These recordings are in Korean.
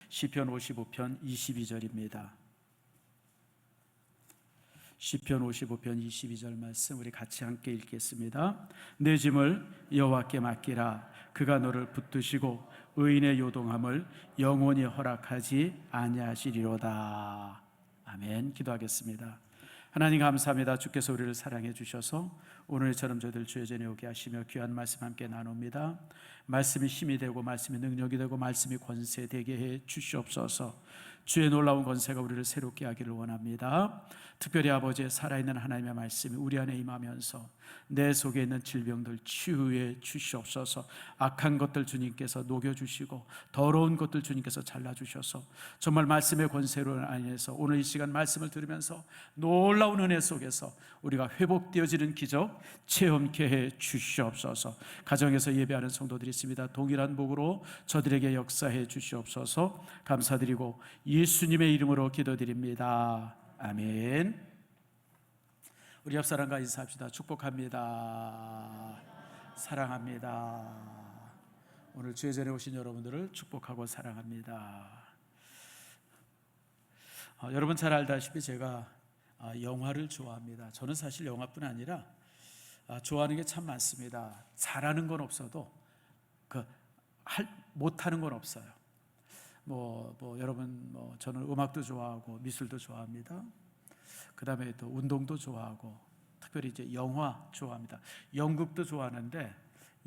시편 55편 22절입니다. 시편 55편 22절 말씀 우리 같이 함께 읽겠습니다. 내 짐을 여호와께 맡기라. 그가 너를 붙드시고 의인의 요동함을 영원히 허락하지 아니하시리로다. 아멘. 기도하겠습니다. 하나님 감사합니다. 주께서 우리를 사랑해 주셔서 오늘처럼 저희들 주의 전에 오게 하시며 귀한 말씀 함께 나눕니다. 말씀이 힘이 되고 말씀이 능력이 되고 말씀이 권세되게 해 주시옵소서. 주의 놀라운 권세가 우리를 새롭게 하기를 원합니다. 특별히 아버지의 살아있는 하나님의 말씀이 우리 안에 임하면서 내 속에 있는 질병들 치유해 주시옵소서. 악한 것들 주님께서 녹여주시고 더러운 것들 주님께서 잘라주셔서 정말 말씀의 권세로 인해서 오늘 이 시간 말씀을 들으면서 놀라운 은혜 속에서 우리가 회복되어지는 기적 체험케 해 주시옵소서. 가정에서 예배하는 성도들이 있습니다. 동일한 복으로 저들에게 역사해 주시옵소서. 감사드리고 예수님의 이름으로 기도드립니다. 아멘. 우리 옆 사람과 인사합시다. 축복합니다. 사랑합니다. 오늘 주의 전에 오신 여러분들을 축복하고 사랑합니다. 여러분 잘 알다시피 제가 영화를 좋아합니다. 저는 사실 영화뿐 아니라 좋아하는 게 참 많습니다. 잘하는 건 없어도 못하는 건 없어요. 여러분 저는 음악도 좋아하고 미술도 좋아합니다. 그 다음에 또 운동도 좋아하고 특별히 이제 영화 좋아합니다. 연극도 좋아하는데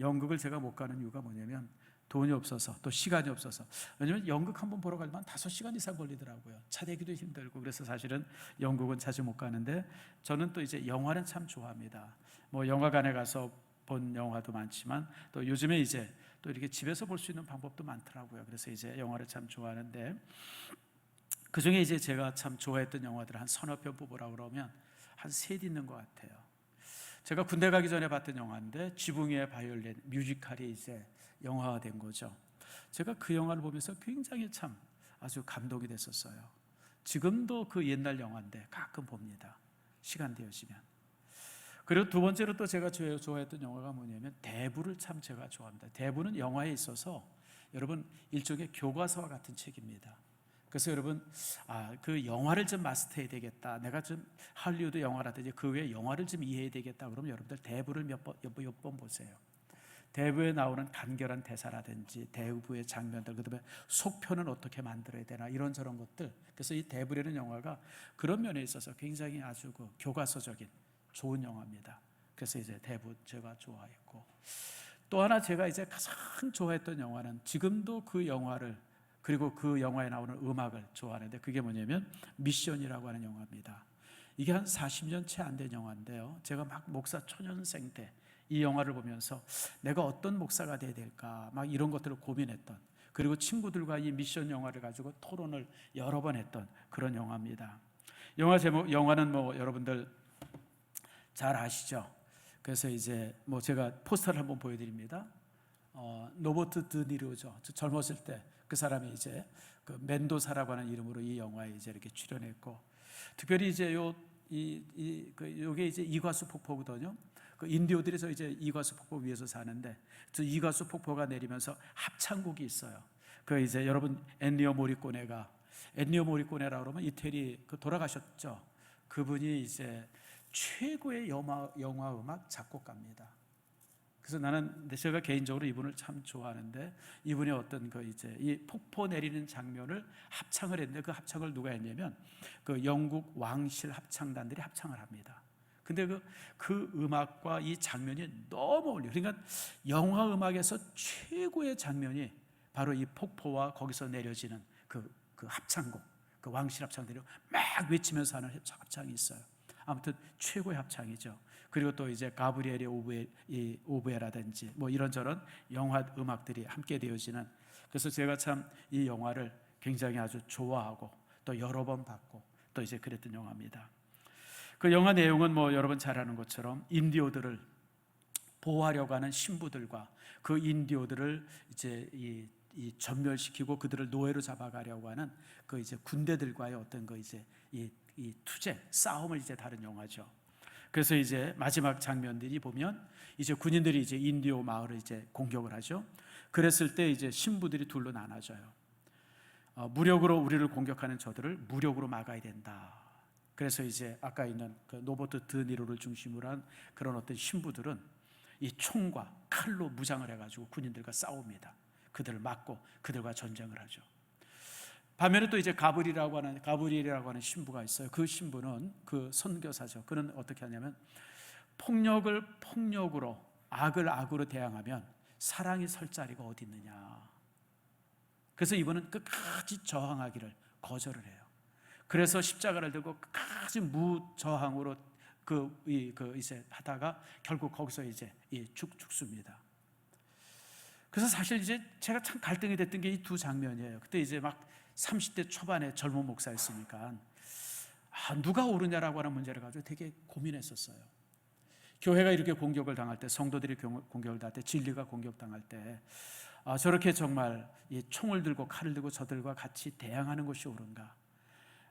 연극을 제가 못 가는 이유가 뭐냐면 돈이 없어서 또 시간이 없어서. 왜냐면 연극 한번 보러 가려면 5시간 이상 걸리더라고요. 차 대기도 힘들고. 그래서 사실은 연극은 자주 못 가는데 저는 또 이제 영화는 참 좋아합니다. 영화관에 가서 본 영화도 많지만 또 요즘에 이제 또 이렇게 집에서 볼 수 있는 방법도 많더라고요. 그래서 이제 영화를 참 좋아하는데 그 중에 이제 제가 참 좋아했던 영화들 한 서너 편 뽑으라고 그러면 한 셋 있는 것 같아요. 제가 군대 가기 전에 봤던 영화인데 지붕 위의 바이올린 뮤지컬이 이제 영화화된 거죠. 제가 그 영화를 보면서 굉장히 참 아주 감동이 됐었어요. 지금도 그 옛날 영화인데 가끔 봅니다. 시간 되어지면. 그리고 두 번째로 또 제가 좋아했던 영화가 뭐냐면 대부를 참 제가 좋아합니다. 대부는 영화에 있어서 여러분 일종의 교과서와 같은 책입니다. 그래서 여러분 그 영화를 좀 마스터해야 되겠다. 내가 좀 할리우드 영화라든지 그 외에 영화를 좀 이해해야 되겠다. 그러면 여러분들 대부를 몇 번 보세요. 대부에 나오는 간결한 대사라든지 대부의 장면들, 그다음에 속편은 어떻게 만들어야 되나 이런저런 것들. 그래서 이 대부라는 영화가 그런 면에 있어서 굉장히 아주 교과서적인 좋은 영화입니다. 그래서 이제 대부 제가 좋아했고 또 하나 제가 이제 가장 좋아했던 영화는 지금도 그 영화를 그리고 그 영화에 나오는 음악을 좋아하는데 그게 뭐냐면 미션이라고 하는 영화입니다. 이게 한 40년 채 안 된 영화인데요. 제가 막 목사 초년생 때 이 영화를 보면서 내가 어떤 목사가 돼야 될까 막 이런 것들을 고민했던 그리고 친구들과 이 미션 영화를 가지고 토론을 여러 번 했던 그런 영화입니다. 영화 제목 영화는 여러분들 잘 아시죠? 그래서 이제 제가 포스터를 한번 보여드립니다. 로버트 드니로죠. 젊었을 때 그 사람이 이제 그 멘도사라고 하는 이름으로 이 영화에 이제 이렇게 출연했고 특별히 이제 요게 이제 이과수 폭포거든요. 그 인디오들에서 이제 이과수 폭포 위에서 사는데 그 이과수 폭포가 내리면서 합창곡이 있어요. 그 이제 여러분 엔니오 모리코네라고 그러면 이태리 돌아가셨죠. 그분이 이제 최고의 영화 음악 작곡가입니다. 그래서 제가 개인적으로 이분을 참 좋아하는데 이분이 어떤 이 폭포 내리는 장면을 합창을 했는데 그 합창을 누가 했냐면 그 영국 왕실 합창단들이 합창을 합니다. 근데 그 음악과 이 장면이 너무 어울려요. 그러니까 영화 음악에서 최고의 장면이 바로 이 폭포와 거기서 내려지는 그 합창곡, 그 왕실 합창들이 막 외치면서 하는 합창이 있어요. 아무튼 최고의 합창이죠. 그리고 또 이제 가브리엘의 오브에라든지 이런저런 영화 음악들이 함께 되어지는. 그래서 제가 참 이 영화를 굉장히 아주 좋아하고 또 여러 번 봤고 또 이제 그랬던 영화입니다. 그 영화 내용은 여러분 잘 아는 것처럼 인디오들을 보호하려고 하는 신부들과 그 인디오들을 이제 이 전멸시키고 그들을 노예로 잡아가려고 하는 그 이제 군대들과의 어떤 이 투쟁, 싸움을 이제 다룬 영화죠. 그래서 이제 마지막 장면들이 보면 이제 군인들이 이제 인디오 마을을 이제 공격을 하죠. 그랬을 때 이제 신부들이 둘로 나눠져요. 무력으로 우리를 공격하는 저들을 무력으로 막아야 된다. 그래서 이제 아까 있는 그 노버트 드니로를 중심으로 한 그런 어떤 신부들은 이 총과 칼로 무장을 해가지고 군인들과 싸웁니다. 그들을 막고 그들과 전쟁을 하죠. 반면에 또 이제 가브리엘이라고 하는 신부가 있어요. 그 신부는 그 선교사죠. 그는 어떻게 하냐면 폭력을 폭력으로, 악을 악으로 대항하면 사랑이 설 자리가 어디 있느냐. 그래서 이분은 끝까지 저항하기를 거절을 해요. 그래서 십자가를 들고 끝까지 무저항으로 이제 하다가 결국 거기서 이제 죽습니다. 그래서 사실 이제 제가 참 갈등이 됐던 게 이 두 장면이에요. 그때 이제 막 30대 초반에 젊은 목사였으니까 누가 옳으냐라고 하는 문제를 가지고 되게 고민했었어요. 교회가 이렇게 공격을 당할 때, 성도들이 공격을 당할 때, 진리가 공격당할 때 저렇게 정말 이 총을 들고 칼을 들고 저들과 같이 대항하는 것이 옳은가?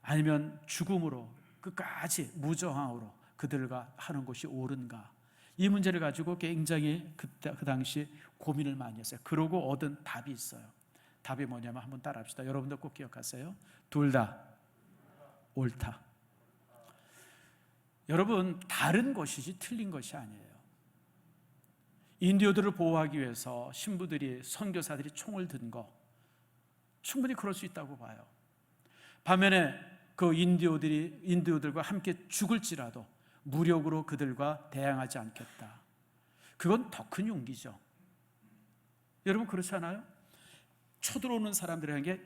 아니면 죽음으로 끝까지 무저항으로 그들과 하는 것이 옳은가? 이 문제를 가지고 굉장히 그 당시 고민을 많이 했어요. 그러고 얻은 답이 있어요. 답이 뭐냐면 한번 따라합시다. 여러분들 꼭 기억하세요. 둘 다 옳다. 여러분, 다른 것이지 틀린 것이 아니에요. 인디오들을 보호하기 위해서 신부들이, 선교사들이 총을 든 거 충분히 그럴 수 있다고 봐요. 반면에 그 인디오들과 함께 죽을지라도 무력으로 그들과 대항하지 않겠다. 그건 더 큰 용기죠. 여러분 그렇지 않아요? 쳐들어오는 사람들에게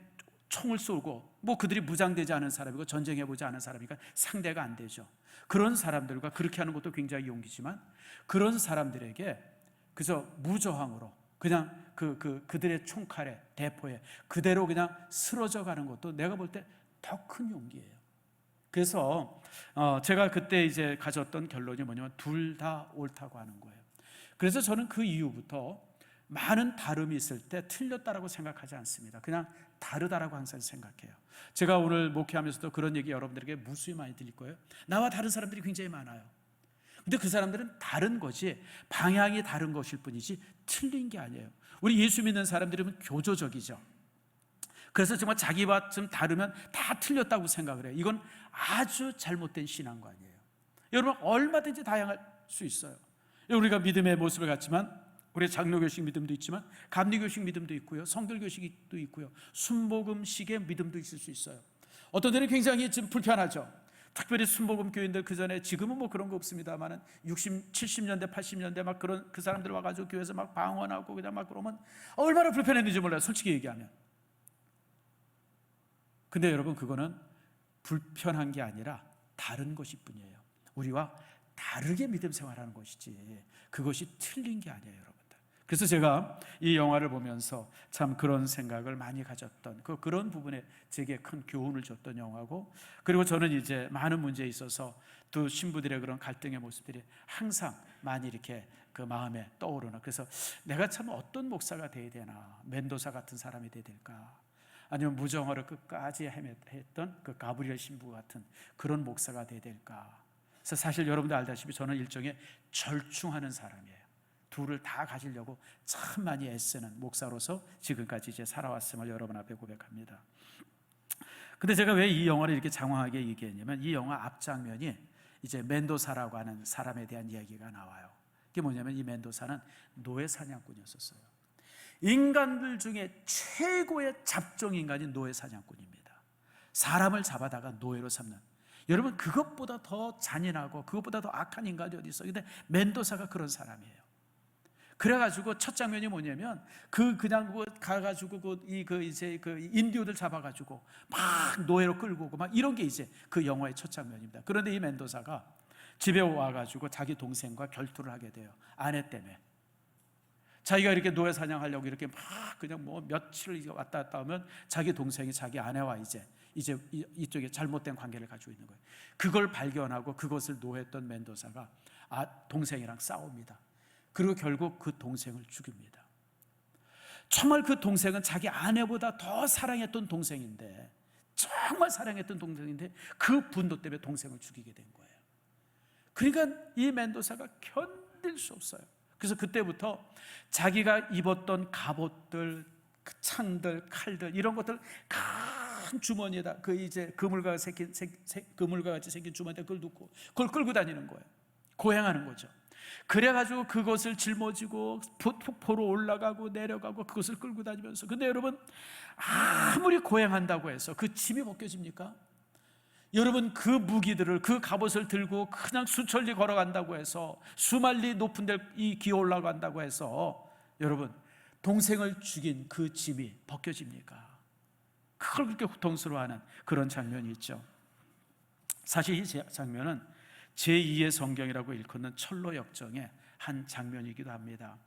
총을 쏘고 그들이 무장되지 않은 사람이고 전쟁해보지 않은 사람이니까 상대가 안 되죠. 그런 사람들과 그렇게 하는 것도 굉장히 용기지만 그런 사람들에게 그저 무저항으로 그냥 그들의 총칼에 대포에 그대로 그냥 쓰러져 가는 것도 내가 볼 때 더 큰 용기예요. 그래서 제가 그때 이제 가졌던 결론이 뭐냐면 둘 다 옳다고 하는 거예요. 그래서 저는 그 이후부터 많은 다름이 있을 때 틀렸다라고 생각하지 않습니다. 그냥 다르다라고 항상 생각해요. 제가 오늘 목회하면서도 그런 얘기 여러분들에게 무수히 많이 드릴 거예요. 나와 다른 사람들이 굉장히 많아요. 근데 그 사람들은 다른 거지 방향이 다른 것일 뿐이지 틀린 게 아니에요. 우리 예수 믿는 사람들은 교조적이죠. 그래서 정말 자기와 좀 다르면 다 틀렸다고 생각을 해요. 이건 아주 잘못된 신앙관이에요. 여러분 얼마든지 다양할 수 있어요. 우리가 믿음의 모습을 갖지만 우리 장로교식 믿음도 있지만 감리교식 믿음도 있고요, 성결교식도 있고요, 순복음식의 믿음도 있을 수 있어요. 어떤 데는 굉장히 좀 불편하죠. 특별히 순복음 교인들 그 전에 지금은 그런 거 없습니다만은 60, 70년대, 80년대 막 그런 그 사람들 와가지고 교회에서 막 방언하고 그냥 막 그러면 얼마나 불편했는지 몰라요. 솔직히 얘기하면. 근데 여러분 그거는 불편한 게 아니라 다른 것일 뿐이에요. 우리와 다르게 믿음 생활하는 것이지 그것이 틀린 게 아니에요, 여러분들. 그래서 제가 이 영화를 보면서 참 그런 생각을 많이 가졌던 그런 부분에 제게 큰 교훈을 줬던 영화고, 그리고 저는 이제 많은 문제에 있어서 두 신부들의 그런 갈등의 모습들이 항상 많이 이렇게 그 마음에 떠오르는, 그래서 내가 참 어떤 목사가 돼야 되나, 멘도사 같은 사람이 돼야 될까, 아니면 무정화를 끝까지 했던 그 가브리엘 신부 같은 그런 목사가 돼야 될까. 그래서 사실 여러분들 알다시피 저는 일종의 절충하는 사람이에요. 둘을 다 가지려고 참 많이 애쓰는 목사로서 지금까지 이제 살아왔음을 여러분 앞에 고백합니다. 근데 제가 왜 이 영화를 이렇게 장황하게 얘기했냐면 이 영화 앞 장면이 이제 멘도사라고 하는 사람에 대한 이야기가 나와요. 그게 뭐냐면 이 멘도사는 노예 사냥꾼이었었어요. 인간들 중에 최고의 잡종 인간이 노예 사냥꾼입니다. 사람을 잡아다가 노예로 삼는. 여러분 그것보다 더 잔인하고 그것보다 더 악한 인간이 어디 있어요? 근데 멘도사가 그런 사람이에요. 그래가지고 첫 장면이 뭐냐면 그냥 가가지고 이제 인디오들 잡아가지고 막 노예로 끌고 오고 막 이런 게 이제 그 영화의 첫 장면입니다. 그런데 이 멘도사가 집에 와가지고 자기 동생과 결투를 하게 돼요. 아내 때문에. 자기가 이렇게 노예 사냥하려고 이렇게 막 그냥 며칠을 왔다 갔다 하면 자기 동생이 자기 아내와 이제 이쪽에 잘못된 관계를 가지고 있는 거예요. 그걸 발견하고 그것을 노했던 멘도사가 동생이랑 싸웁니다. 그리고 결국 그 동생을 죽입니다. 정말 그 동생은 자기 아내보다 더 사랑했던 동생인데, 정말 사랑했던 동생인데 그 분노 때문에 동생을 죽이게 된 거예요. 그러니까 이 멘도사가 견딜 수 없어요. 그래서 그때부터 자기가 입었던 갑옷들, 그 창들, 칼들 이런 것들 큰 주머니에다 그 이제 그물과 같이 생긴 주머니에 그걸 넣고 그걸 끌고 다니는 거예요. 고행하는 거죠. 그래가지고 그것을 짊어지고 폭포로 올라가고 내려가고 그것을 끌고 다니면서, 근데 여러분 아무리 고행한다고 해서 그 짐이 벗겨집니까? 여러분 그 무기들을, 그 갑옷을 들고 그냥 수천리 걸어간다고 해서, 수만리 높은 데 이 기어 올라간다고 해서 여러분 동생을 죽인 그 짐이 벗겨집니까? 그걸 그렇게 고통스러워하는 그런 장면이 있죠. 사실 이 장면은 제2의 성경이라고 일컫는 철로 역정의 한 장면이기도 합니다.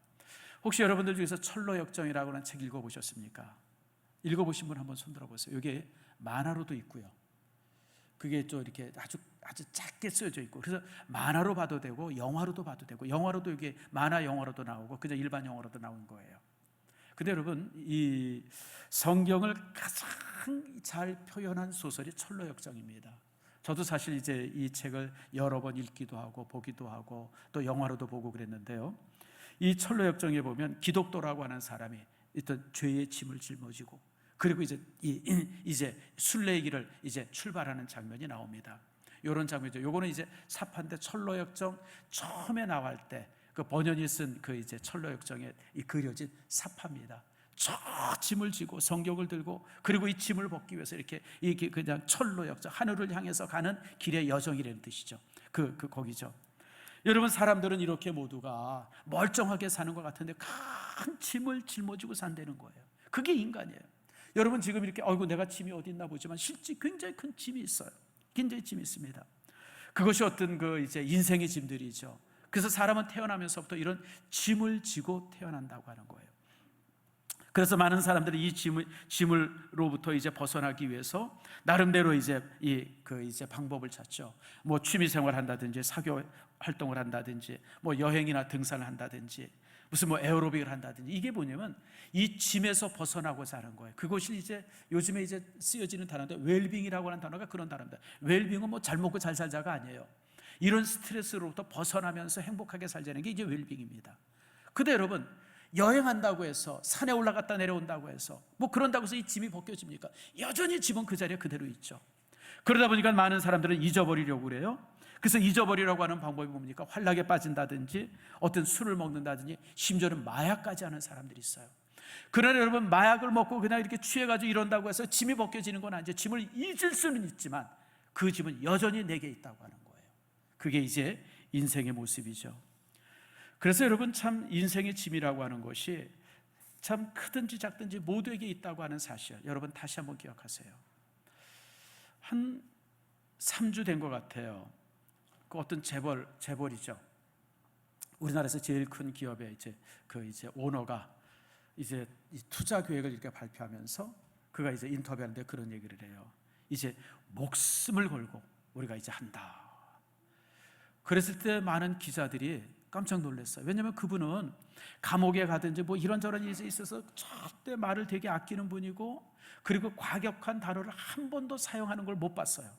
혹시 여러분들 중에서 철로 역정이라고 하는 책 읽어보셨습니까? 읽어보신 분 한번 손 들어보세요. 이게 만화로도 있고요, 그게 또 이렇게 아주 작게 쓰여져 있고, 그래서 만화로 봐도 되고 영화로도 봐도 되고, 영화로도 이게 만화 영화로도 나오고 그냥 일반 영화로도 나온 거예요. 근데 여러분 이 성경을 가장 잘 표현한 소설이 철로 역정입니다. 저도 사실 이제 이 책을 여러 번 읽기도 하고 보기도 하고 또 영화로도 보고 그랬는데요, 이 철로 역정에 보면 기독도라고 하는 사람이 어떤 죄의 짐을 짊어지고, 그리고 이제 순례길을 이제 출발하는 장면이 나옵니다. 이런 장면이죠. 요거는 이제 사파인데 철로 역정 처음에 나올 때 그 번연이 쓴 그 이제 철로 역정에 이 그려진 사파입니다. 저 짐을 지고 성경을 들고, 그리고 이 짐을 벗기 위해서 이렇게 그냥 철로 역정, 하늘을 향해서 가는 길의 여정이라는 뜻이죠. 거기죠. 여러분 사람들은 이렇게 모두가 멀쩡하게 사는 것 같은데 큰 짐을 짊어지고 산다는 거예요. 그게 인간이에요. 여러분 지금 이렇게 내가 짐이 어디 있나 보지만 실제 굉장히 큰 짐이 있어요. 굉장히 짐이 있습니다. 그것이 어떤 그 이제 인생의 짐들이죠. 그래서 사람은 태어나면서부터 이런 짐을 지고 태어난다고 하는 거예요. 그래서 많은 사람들이 이 짐으로부터 이제 벗어나기 위해서 나름대로 이제 이제 방법을 찾죠. 뭐 취미 생활 한다든지, 사교 활동을 한다든지, 뭐 여행이나 등산을 한다든지, 무슨 뭐 에어로빅을 한다든지, 이게 뭐냐면 이 짐에서 벗어나고자 하는 거예요. 그것이 이제 요즘에 이제 쓰여지는 단어인데 웰빙이라고 하는 단어가 그런 단어입니다. 웰빙은 뭐 잘 먹고 잘 살자가 아니에요. 이런 스트레스로부터 벗어나면서 행복하게 살자는 게 이제 웰빙입니다. 근데 여러분 여행한다고 해서, 산에 올라갔다 내려온다고 해서, 뭐 그런다고 해서 이 짐이 벗겨집니까? 여전히 짐은 그 자리에 그대로 있죠. 그러다 보니까 많은 사람들은 잊어버리려고 그래요. 그래서 잊어버리려고 하는 방법이 뭡니까? 환락에 빠진다든지, 어떤 술을 먹는다든지, 심지어는 마약까지 하는 사람들이 있어요. 그러나 여러분 마약을 먹고 그냥 이렇게 취해가지고 이런다고 해서 짐이 벗겨지는 건 아니죠. 짐을 잊을 수는 있지만 그 짐은 여전히 내게 있다고 하는 거예요. 그게 이제 인생의 모습이죠. 그래서 여러분 참 인생의 짐이라고 하는 것이 참 크든지 작든지 모두에게 있다고 하는 사실, 여러분 다시 한번 기억하세요. 한 3주 된 것 같아요. 그 어떤 재벌이죠. 우리나라에서 제일 큰 기업의 이제 오너가 이제 이 투자 계획을 이렇게 발표하면서 그가 이제 인터뷰하는데 그런 얘기를 해요. 이제 목숨을 걸고 우리가 이제 한다. 그랬을 때 많은 기자들이 깜짝 놀랐어요. 왜냐하면 그분은 감옥에 가든지 뭐 이런저런 일이 있어서 절대 말을 되게 아끼는 분이고, 그리고 과격한 단어를 한 번도 사용하는 걸 못 봤어요.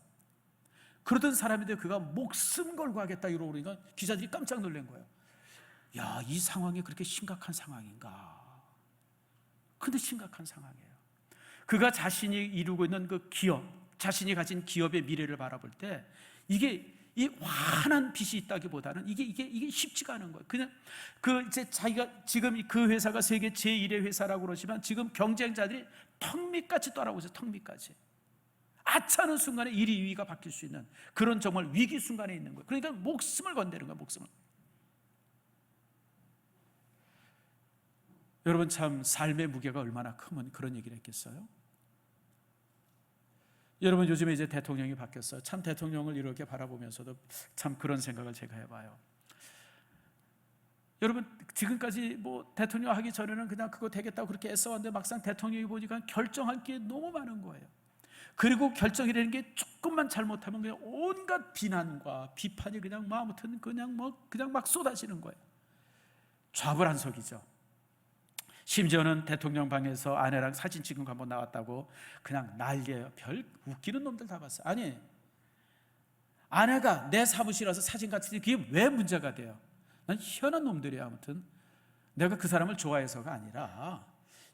그러던 사람인데 그가 목숨 걸고 하겠다 이러고 그러니까 기자들이 깜짝 놀란 거예요. 야, 이 상황이 그렇게 심각한 상황인가? 근데 심각한 상황이에요. 그가 자신이 이루고 있는 그 기업, 자신이 가진 기업의 미래를 바라볼 때 이게 이 환한 빛이 있다기보다는 이게 쉽지가 않은 거예요. 그냥 이제 자기가 지금 그 회사가 세계 제1의 회사라고 그러지만 지금 경쟁자들이 턱밑같이 떠나고 있어요. 턱밑까지. 아차하는 순간에 1위, 2위가 바뀔 수 있는 그런 정말 위기 순간에 있는 거예요. 그러니까 목숨을 건다는 거예요. 목숨을. 여러분 참 삶의 무게가 얼마나 크면 그런 얘기를 했겠어요? 여러분 요즘에 이제 대통령이 바뀌었어요. 참 대통령을 이렇게 바라보면서도 참 그런 생각을 제가 해봐요. 여러분 지금까지 뭐 대통령 하기 전에는 그냥 그거 되겠다고 그렇게 애써왔는데 막상 대통령이 보니까 결정할 게 너무 많은 거예요. 그리고 결정이라는 게 조금만 잘못하면 그냥 온갖 비난과 비판이 그냥 아무튼 그냥 막 쏟아지는 거예요. 좌불안석이죠. 심지어는 대통령 방에서 아내랑 사진 찍은 거 한번 나왔다고 그냥 난리예요. 별 웃기는 놈들 다 봤어요. 아니, 아내가 내 사무실 와서 사진 같이 찍는 그게 왜 문제가 돼요? 난 희한한 놈들이야. 아무튼 내가 그 사람을 좋아해서가 아니라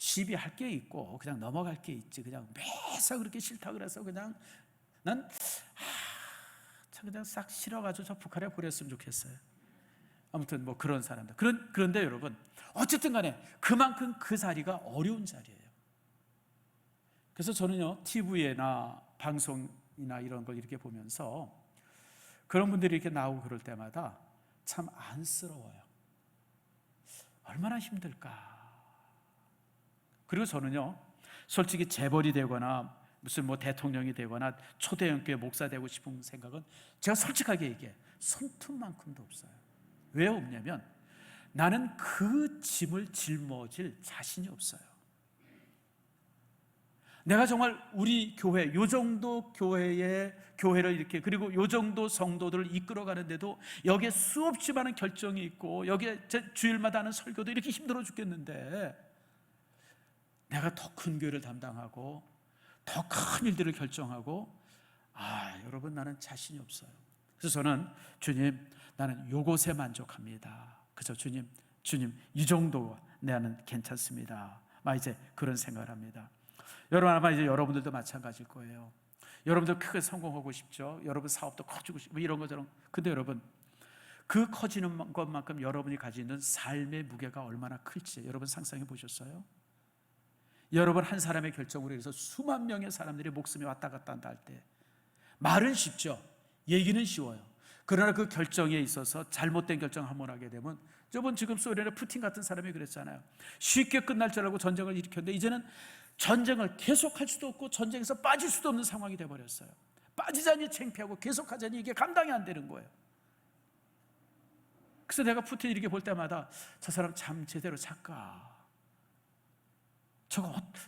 시비할 게 있고 그냥 넘어갈 게 있지. 그냥 매사 그렇게 싫다 그래서 그냥 난 참 그냥 싹 싫어가지고 저 북한에 보냈으면 좋겠어요. 아무튼 뭐 그런 사람들. 그런데 여러분 어쨌든 간에 그만큼 그 자리가 어려운 자리예요. 그래서 저는요 TV나 방송이나 이런 걸 이렇게 보면서 그런 분들이 이렇게 나오고 그럴 때마다 참 안쓰러워요. 얼마나 힘들까. 그리고 저는요 솔직히 재벌이 되거나 무슨 뭐 대통령이 되거나 초대형교회 목사 되고 싶은 생각은 제가 솔직하게 얘기해 손톱만큼도 없어요. 왜 없냐면 나는 그 짐을 짊어질 자신이 없어요. 내가 정말 우리 교회 요 정도 교회를 이렇게 그리고 요 정도 성도들을 이끌어가는데도 여기에 수없이 많은 결정이 있고 여기에 주일마다 하는 설교도 이렇게 힘들어 죽겠는데 내가 더 큰 교회를 담당하고 더 큰 일들을 결정하고 여러분 나는 자신이 없어요. 그래서 저는 주님 나는 요것에 만족합니다. 그래서 주님 이 정도 나는 괜찮습니다. 이제 그런 생각을 합니다. 여러분 아마 이제 여러분들도 마찬가지일 거예요. 여러분들 크게 성공하고 싶죠. 여러분 사업도 커지고 싶고 이런 것처럼. 근데 여러분 그 커지는 것만큼 여러분이 가지고 있는 삶의 무게가 얼마나 클지 여러분 상상해 보셨어요? 여러분 한 사람의 결정으로 해서 수만 명의 사람들이 목숨이 왔다 갔다 한다 할 때 말은 쉽죠. 얘기는 쉬워요. 그러나 그 결정에 있어서 잘못된 결정을 한번 하게 되면 저번 지금 소련의 푸틴 같은 사람이 그랬잖아요. 쉽게 끝날 줄 알고 전쟁을 일으켰는데 이제는 전쟁을 계속할 수도 없고 전쟁에서 빠질 수도 없는 상황이 돼버렸어요. 빠지자니 창피하고 계속하자니 이게 감당이 안 되는 거예요. 그래서 내가 푸틴 이렇게 볼 때마다 저 사람 참 제대로 작가.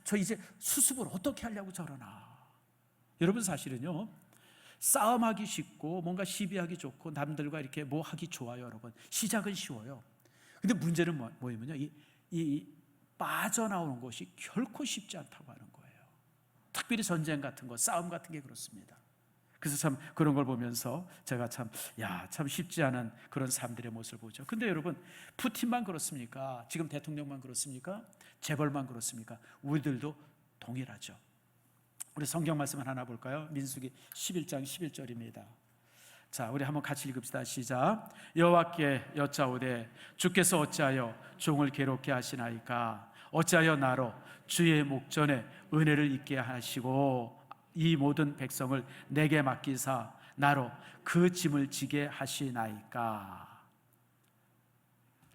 저 이제 수습을 어떻게 하려고 저러나. 여러분 사실은요 싸움하기 쉽고 뭔가 시비하기 좋고 남들과 이렇게 뭐 하기 좋아요. 여러분 시작은 쉬워요. 근데 문제는 뭐냐면요 이 빠져나오는 것이 결코 쉽지 않다고 하는 거예요. 특별히 전쟁 같은 거 싸움 같은 게 그렇습니다. 그래서 참 그런 걸 보면서 제가 참 쉽지 않은 그런 사람들의 모습을 보죠. 근데 여러분 푸틴만 그렇습니까? 지금 대통령만 그렇습니까? 재벌만 그렇습니까? 우리들도 동일하죠. 우리 성경 말씀 하나 볼까요? 민수기 11장 11절입니다. 자, 우리 한번 같이 읽읍시다. 시작. 여호와께 여짜오되 주께서 어찌하여 종을 괴롭게 하시나이까? 어찌하여 나로 주의 목전에 은혜를 있게 하시고 이 모든 백성을 내게 맡기사 나로 그 짐을 지게 하시나이까?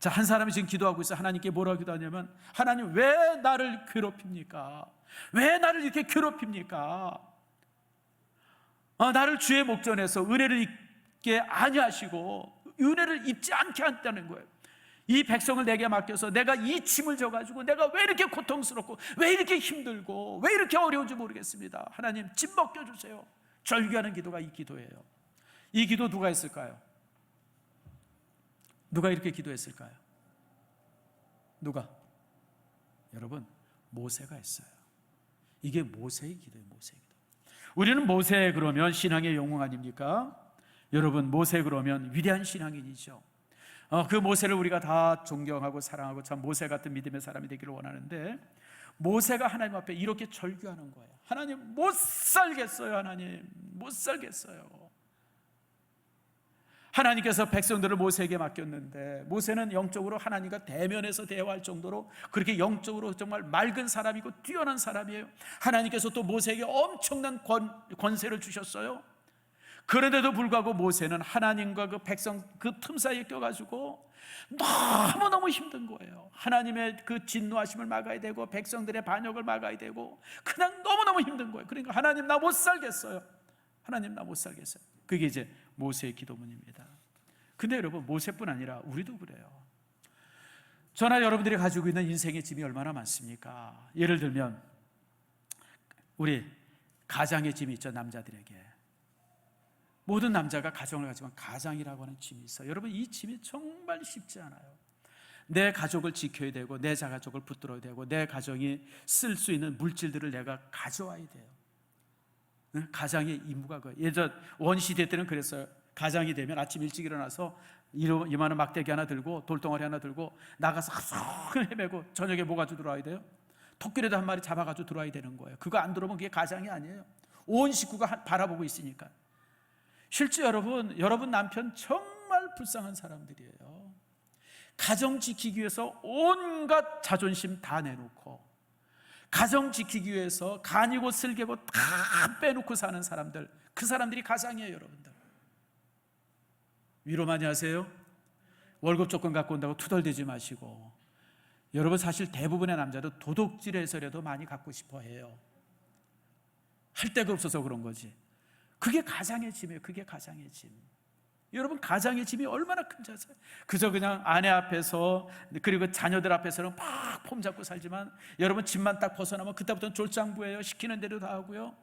자, 한 사람이 지금 기도하고 있어요. 하나님께 뭐라고 기도하냐면 하나님 왜 나를 괴롭힙니까? 왜 나를 이렇게 괴롭힙니까? 나를 주의 목전에서 은혜를 입게 아니하시고 은혜를 입지 않게 한다는 거예요. 이 백성을 내게 맡겨서 내가 이 짐을 져가지고 내가 왜 이렇게 고통스럽고 왜 이렇게 힘들고 왜 이렇게 어려운지 모르겠습니다. 하나님 짐 벗겨주세요. 절규하는 기도가 이 기도예요. 이 기도 누가 했을까요? 누가 이렇게 기도했을까요? 누가? 여러분 모세가 했어요. 이게 모세의 기도예요. 모세의 기도. 우리는 모세 그러면 신앙의 영웅 아닙니까? 여러분 모세 그러면 위대한 신앙인이죠. 그 모세를 우리가 다 존경하고 사랑하고 참 모세 같은 믿음의 사람이 되기를 원하는데 모세가 하나님 앞에 이렇게 절규하는 거예요. 하나님 못 살겠어요. 하나님 못 살겠어요. 하나님께서 백성들을 모세에게 맡겼는데 모세는 영적으로 하나님과 대면해서 대화할 정도로 그렇게 영적으로 정말 맑은 사람이고 뛰어난 사람이에요. 하나님께서 또 모세에게 엄청난 권세를 주셨어요. 그런데도 불구하고 모세는 하나님과 그 백성 그 틈 사이에 껴가지고 너무너무 힘든 거예요. 하나님의 그 진노하심을 막아야 되고 백성들의 반역을 막아야 되고 그냥 너무너무 힘든 거예요. 그러니까 하나님 나 못 살겠어요. 하나님 나 못 살겠어요. 그게 이제 모세의 기도문입니다. 근데 여러분 모세뿐 아니라 우리도 그래요. 저나 여러분들이 가지고 있는 인생의 짐이 얼마나 많습니까? 예를 들면 우리 가장의 짐이 있죠. 남자들에게 모든 남자가 가정을 가지면 가장이라고 하는 짐이 있어요. 여러분 이 짐이 정말 쉽지 않아요. 내 가족을 지켜야 되고 내 자가족을 붙들어야 되고 내 가정이 쓸 수 있는 물질들을 내가 가져와야 돼요. 가장의 임무가 그거예요. 예전 원시대 때는 그랬어요. 가장이 되면 아침 일찍 일어나서 이만한 막대기 하나 들고 돌덩어리 하나 들고 나가서 하루 헤매고 저녁에 뭐 가지고 들어와야 돼요? 토끼라도 한 마리 잡아가지고 들어와야 되는 거예요. 그거 안 들어오면 그게 가장이 아니에요. 온 식구가 바라보고 있으니까. 실제 여러분 남편 정말 불쌍한 사람들이에요. 가정 지키기 위해서 온갖 자존심 다 내놓고, 가정 지키기 위해서 간이고 슬개고 다 빼놓고 사는 사람들, 그 사람들이 가장이에요. 여러분들 위로 많이 하세요. 월급 조건 갖고 온다고 투덜대지 마시고. 여러분 사실 대부분의 남자도 도둑질해서라도 많이 갖고 싶어 해요. 할 데가 없어서 그런 거지. 그게 가장의 짐이에요. 그게 가장의 짐. 여러분 가장의 짐이 얼마나 큰지 아세요? 그저 그냥 아내 앞에서 그리고 자녀들 앞에서는 막 폼 잡고 살지만 여러분 집만 딱 벗어나면 그때부터는 졸장부예요. 시키는 대로 다 하고요.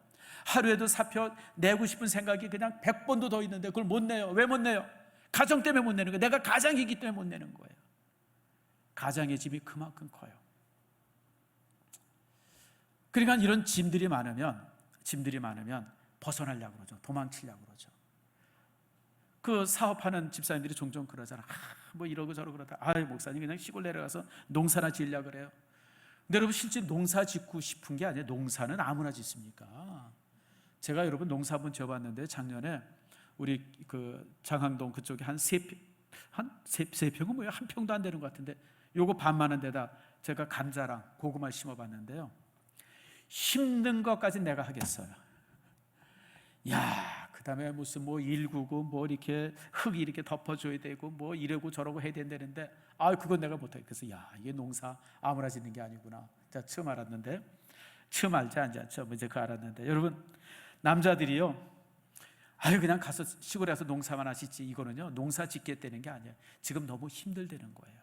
하루에도 사표 내고 싶은 생각이 그냥 100번도 더 있는데 그걸 못 내요. 왜 못 내요? 가정 때문에 못 내는 거예요. 내가 가장이기 때문에 못 내는 거예요. 가장의 짐이 그만큼 커요. 그러니까 이런 짐들이 많으면 벗어나려고 그러죠. 도망치려고 그러죠. 그 사업하는 집사님들이 종종 그러잖아. 뭐 이러고 저러고 그러다. 목사님 그냥 시골 내려가서 농사나 지으려고 그래요. 근데 여러분 실제 농사 짓고 싶은 게 아니에요. 농사는 아무나 짓습니까? 제가 여러분 농사 한번 지어봤는데 작년에 우리 그 장항동 그쪽에 한 세 평은 뭐예요? 한 평도 안 되는 것 같은데 요거 반만한 데다 제가 감자랑 고구마 심어봤는데요. 힘든 것까지 내가 하겠어요. 그 다음에 무슨 뭐 일구고 뭐 이렇게 흙 이렇게 덮어줘야 되고 뭐 이러고 저러고 해야 된다는데 그건 내가 못하겠어. 그래서 이게 농사 아무나 짓는 게 아니구나. 자, 처음 알았는데, 처음 알지 않지? 처음 이제 그 알았는데, 여러분 남자들이요, 그냥 가서 시골에 가서 농사만 하시지, 이거는요 농사 짓겠다는 게 아니에요. 지금 너무 힘들다는 거예요.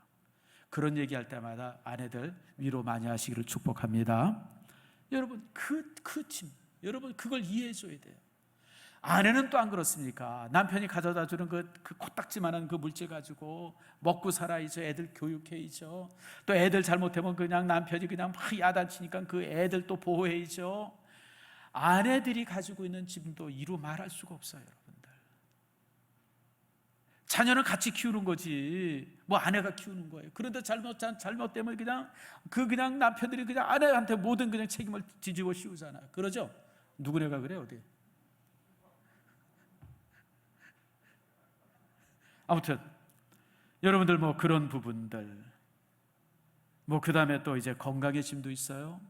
그런 얘기할 때마다 아내들 위로 많이 하시기를 축복합니다. 여러분 그 짐, 여러분 그걸 이해해줘야 돼요. 아내는 또 안 그렇습니까? 남편이 가져다 주는 그 코딱지만한 그 물질 가지고 먹고 살아야죠. 애들 교육해야죠. 또 애들 잘못하면 그냥 남편이 그냥 막 야단치니까 그 애들 또 보호해야죠. 아내들이 가지고 있는 짐도 이루 말할 수가 없어요. 여러분들 자녀는 같이 키우는 거지 뭐 아내가 키우는 거예요. 그런데 잘못되면 그냥 남편들이 그냥 아내한테 모든 그냥 책임을 뒤집어 씌우잖아요. 그러죠? 누구네가 그래 어디? 아무튼 여러분들 뭐 그런 부분들, 뭐 그 다음에 또 이제 건강의 짐도 있어요.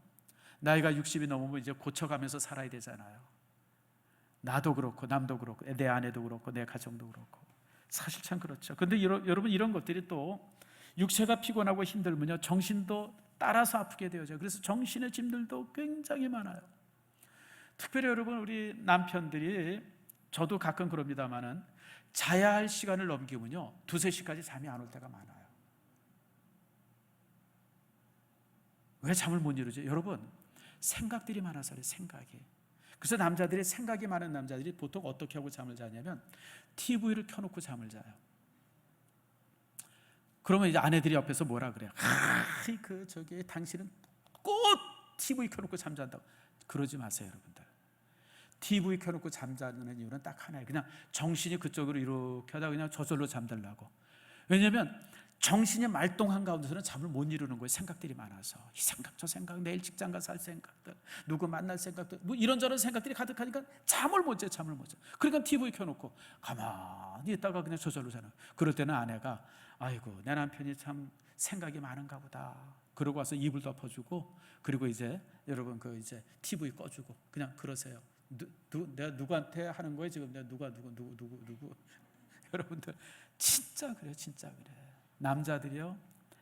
나이가 60이 넘으면 이제 고쳐가면서 살아야 되잖아요. 나도 그렇고 남도 그렇고 내 아내도 그렇고 내 가정도 그렇고 사실 참 그렇죠. 근데 여러분 이런 것들이 또 육체가 피곤하고 힘들면요 정신도 따라서 아프게 되어져요. 그래서 정신의 짐들도 굉장히 많아요. 특별히 여러분 우리 남편들이, 저도 가끔 그럽니다마는 자야 할 시간을 넘기면요 2-3시까지 잠이 안 올 때가 많아요. 왜 잠을 못 이루죠? 여러분 생각들이 많아서 그래요. 생각이. 그래서 남자들이 생각이 많은 남자들이 보통 어떻게 하고 잠을 자냐면 TV를 켜놓고 잠을 자요. 그러면 이제 아내들이 옆에서 뭐라 그래요? 당신은 꼭 TV 켜놓고 잠잔다고. 그러지 마세요 여러분들. TV 켜놓고 잠자는 이유는 딱 하나예요. 그냥 정신이 그쪽으로 이렇게 하다가 그냥 저절로 잠들라고. 왜냐하면 정신이 말똥한 가운데서는 잠을 못 이루는 거예요. 생각들이 많아서 이 생각 저 생각, 내일 직장 가서 할 생각들, 누구 만날 생각들, 뭐 이런저런 생각들이 가득하니까 잠을 못 자요. 그러니까 TV 켜놓고 가만히 있다가 그냥 저절로 자는. 그럴 때는 아내가 내 남편이 참 생각이 많은가 보다. 그러고 와서 이불 덮어주고, 그리고 이제 여러분 이제 TV 꺼주고 그냥 그러세요. 내가 누구한테 하는 거예요 지금? 내가 누구 여러분들 진짜 그래요. 진짜 그래. 남자들이요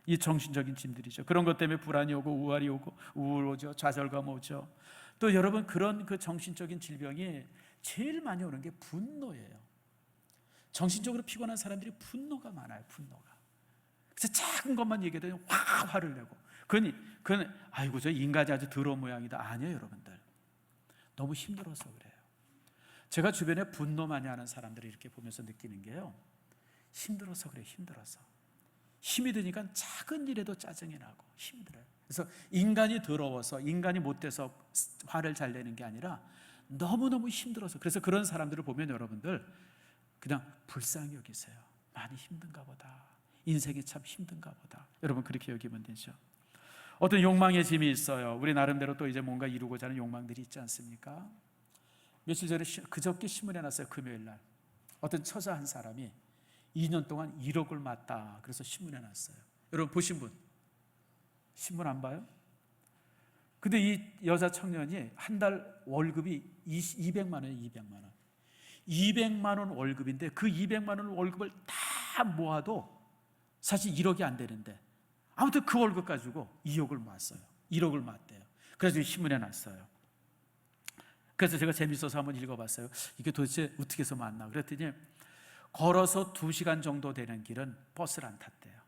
이 정신적인 짐들이죠. 그런 것 때문에 불안이 오고 우울이 오고 우울 오죠. 좌절감 오죠. 또 여러분 그런 그 정신적인 질병이 제일 많이 오는 게 분노예요. 정신적으로 피곤한 사람들이 분노가 많아요. 분노가. 그래서 작은 것만 얘기해도 화를 내고. 그건 저 인간이 아주 더러운 모양이다. 아니에요 여러분들. 너무 힘들어서 그래요. 제가 주변에 분노 많이 하는 사람들을 이렇게 보면서 느끼는 게요, 힘들어서 그래요. 힘이 드니까 작은 일에도 짜증이 나고 힘들어요. 그래서 인간이 더러워서, 인간이 못돼서 화를 잘 내는 게 아니라 너무너무 힘들어서. 그래서 그런 사람들을 보면 여러분들 그냥 불쌍히 여기세요. 많이 힘든가 보다. 인생이 참 힘든가 보다. 여러분 그렇게 여기면 되죠. 어떤 욕망의 짐이 있어요. 우리 나름대로 또 이제 뭔가 이루고자 하는 욕망들이 있지 않습니까? 며칠 전에 그저께 신문에 났어요. 금요일 날 어떤 처자 한 사람이 2년 동안 1억을 맞다. 그래서 신문에 났어요. 여러분 보신 분 신문 안 봐요? 근데 이 여자 청년이 한 달 월급이 200만 원이에요. 200만 원. 200만 원 월급인데 그 200만 원 월급을 다 모아도 사실 1억이 안 되는데 아무튼 그 월급 가지고 2억을 모았어요. 1억을 모았대요. 그래서 신문에 났어요. 그래서 제가 재밌어서 한번 읽어봤어요. 이게 도대체 어떻게 해서 만나? 그랬더니 걸어서 2시간 정도 되는 길은 버스를 안 탔대요.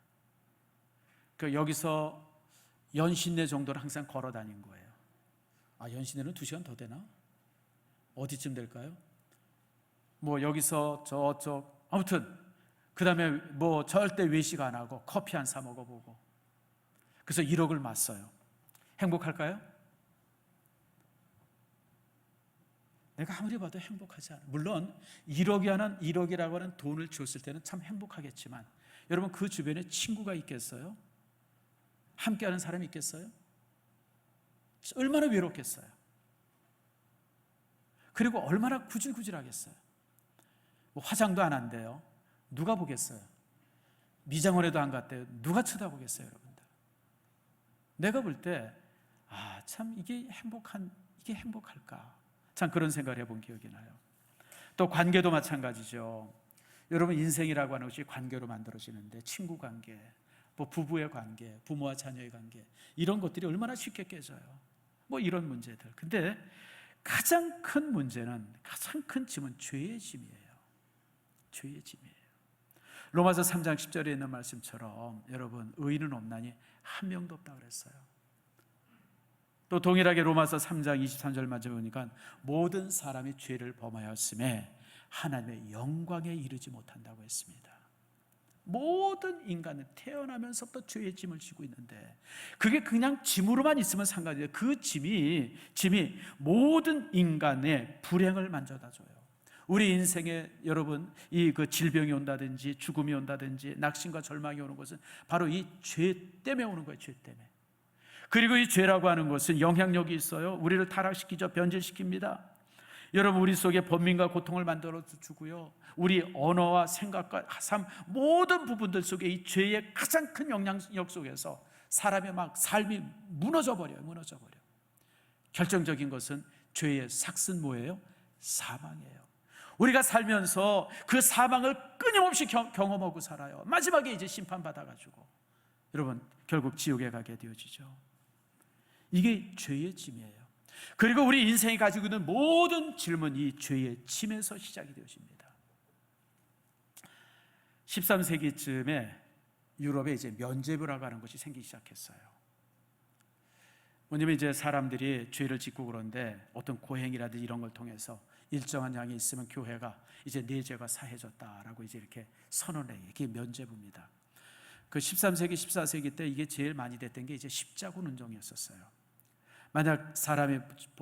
그 여기서 연신내 정도를 항상 걸어 다닌 거예요. 아, 연신내는 2시간 더 되나? 어디쯤 될까요? 뭐 여기서 저쪽 아무튼 그 다음에 뭐 절대 외식 안 하고 커피 한 사 먹어보고 그래서 1억을 맞어요. 행복할까요? 내가 아무리 봐도 행복하지 않아. 물론 1억이라고 하는 돈을 줬을 때는 참 행복하겠지만 여러분 그 주변에 친구가 있겠어요? 함께하는 사람이 있겠어요? 얼마나 외롭겠어요? 그리고 얼마나 구질구질하겠어요? 뭐 화장도 안 한대요. 누가 보겠어요? 미장원에도 안 갔대요. 누가 쳐다보겠어요, 여러분들? 내가 볼 때 참 이게 행복할까? 참 그런 생각을 해본 기억이 나요. 또 관계도 마찬가지죠. 여러분 인생이라고 하는 것이 관계로 만들어지는데 친구 관계, 뭐 부부의 관계, 부모와 자녀의 관계 이런 것들이 얼마나 쉽게 깨져요. 뭐 이런 문제들. 근데 가장 큰 문제는 가장 큰 짐은 죄의 짐이에요. 죄의 짐이에요. 로마서 3장 10절에 있는 말씀처럼 여러분 의인은 없나니 한 명도 없다 그랬어요. 또 동일하게 로마서 3장 23절 맞아 보니까 모든 사람이 죄를 범하였음에 하나님의 영광에 이르지 못한다고 했습니다. 모든 인간은 태어나면서부터 죄의 짐을 지고 있는데 그게 그냥 짐으로만 있으면 상관이에요. 그 짐이 모든 인간의 불행을 만져다 줘요. 우리 인생에 여러분 그 질병이 온다든지 죽음이 온다든지 낙심과 절망이 오는 것은 바로 이 죄 때문에 오는 거예요. 죄 때문에. 그리고 이 죄라고 하는 것은 영향력이 있어요. 우리를 타락시키죠. 변질시킵니다. 여러분 우리 속에 번민과 고통을 만들어 주고요. 우리 언어와 생각과 삶 모든 부분들 속에 이 죄의 가장 큰 영향력 속에서 사람의 막 삶이 무너져 버려요. 결정적인 것은 죄의 삭슨 뭐예요? 사망이에요. 우리가 살면서 그 사망을 끊임없이 경험하고 살아요. 마지막에 이제 심판받아가지고 여러분 결국 지옥에 가게 되어지죠. 이게 죄의 짐이에요. 그리고 우리 인생이 가지고 있는 모든 질문이 이 죄의 짐에서 시작이 되어집니다. 13세기쯤에 유럽에 이제 면죄부라고 하는 것이 생기기 시작했어요. 뭐냐면 이제 사람들이 죄를 짓고 그런데 어떤 고행이라든지 이런 걸 통해서 일정한 양이 있으면 교회가 이제 네 죄가 사해졌다라고 이제 이렇게 선언해요. 이게 면죄부입니다. 그 13세기, 14세기 때 이게 제일 많이 됐던 게 이제 십자군 운동이었었어요. 만약 사람이